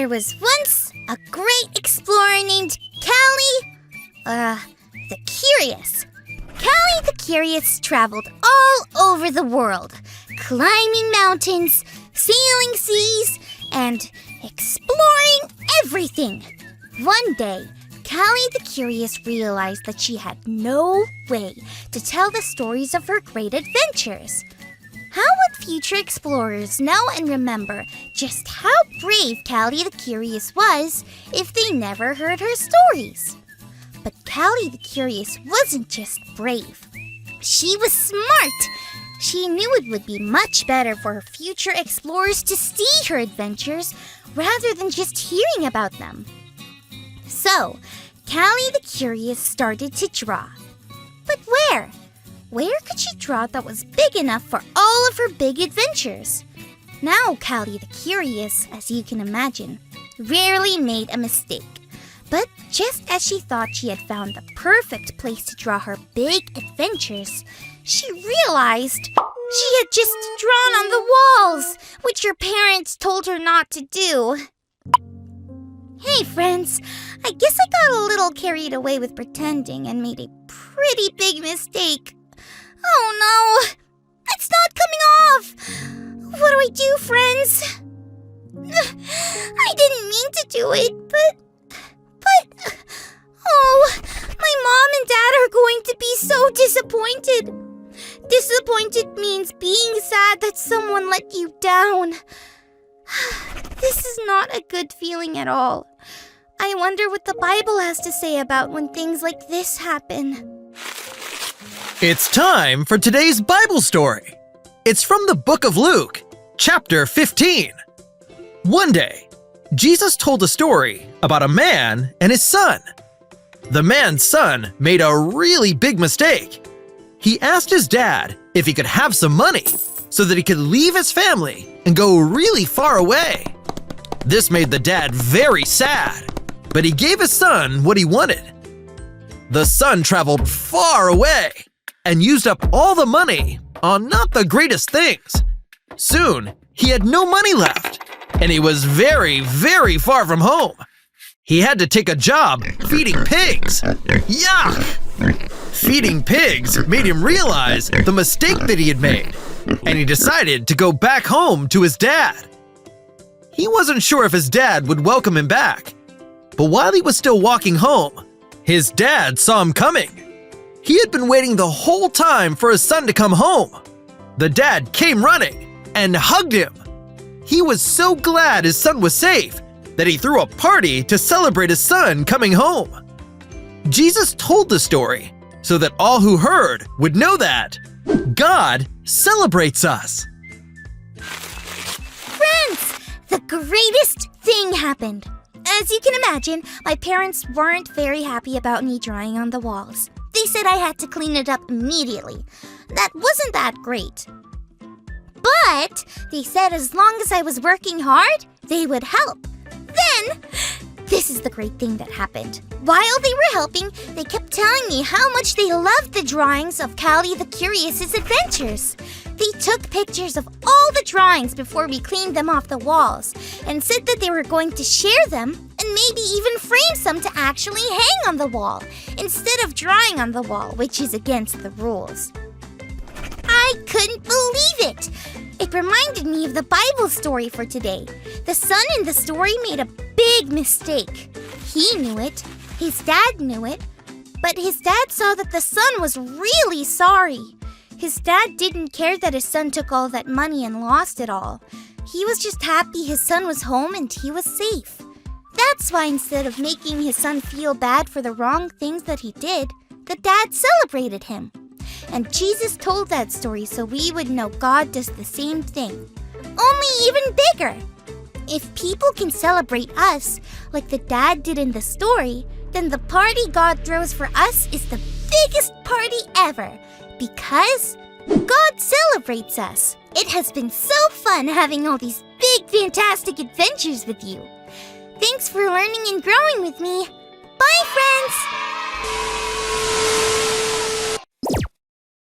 There was once a great explorer named Callie, the Curious. Callie the Curious traveled all over the world, climbing mountains, sailing seas, and exploring everything. One day, Callie the Curious realized that she had no way to tell the stories of her great adventures. How would future explorers know and remember just how brave Callie the Curious was if they never heard her stories? But Callie the Curious wasn't just brave. She was smart. She knew it would be much better for her future explorers to see her adventures rather than just hearing about them. So, Callie the Curious started to draw. But where? Where could she draw that was big enough for all of her big adventures? Now, Callie the Curious, as you can imagine, rarely made a mistake. But just as she thought she had found the perfect place to draw her big adventures, she realized she had just drawn on the walls, which her parents told her not to do. Hey friends, I guess I got a little carried away with pretending and made a pretty big mistake. Oh no! It's not coming off! What do I do, friends? I didn't mean to do it, but... Oh, my mom and dad are going to be so disappointed. Disappointed means being sad that someone let you down. This is not a good feeling at all. I wonder what the Bible has to say about when things like this happen. It's time for today's Bible story. It's from the book of Luke, chapter 15. One day, Jesus told a story about a man and his son. The man's son made a really big mistake. He asked his dad if he could have some money so that he could leave his family and go really far away. This made the dad very sad, but he gave his son what he wanted. The son traveled far away and used up all the money on not the greatest things. Soon, he had no money left, and he was very, very far from home. He had to take a job feeding pigs. Yuck! Feeding pigs made him realize the mistake that he had made, and he decided to go back home to his dad. He wasn't sure if his dad would welcome him back, but while he was still walking home, his dad saw him coming. He had been waiting the whole time for his son to come home. The dad came running and hugged him. He was so glad his son was safe that he threw a party to celebrate his son coming home. Jesus told the story so that all who heard would know that God celebrates us. Friends, the greatest thing happened. As you can imagine, my parents weren't very happy about me drawing on the walls. They said I had to clean it up immediately. That wasn't that great. But they said as long as I was working hard, they would help. Then, this is the great thing that happened. While they were helping, they kept telling me how much they loved the drawings of Callie the Curious's adventures. They took pictures of all the drawings before we cleaned them off the walls and said that they were going to share them and maybe even frame some to actually hang on the wall instead of drawing on the wall, which is against the rules. I couldn't believe it! It reminded me of the Bible story for today. The son in the story made a big mistake. He knew it, his dad knew it, but his dad saw that the son was really sorry. His dad didn't care that his son took all that money and lost it all. He was just happy his son was home and he was safe. That's why instead of making his son feel bad for the wrong things that he did, the dad celebrated him. And Jesus told that story so we would know God does the same thing, only even bigger. If people can celebrate us like the dad did in the story, then the party God throws for us is the biggest party ever, because God celebrates us. It has been so fun having all these big, fantastic adventures with you. Thanks for learning and growing with me. Bye, friends!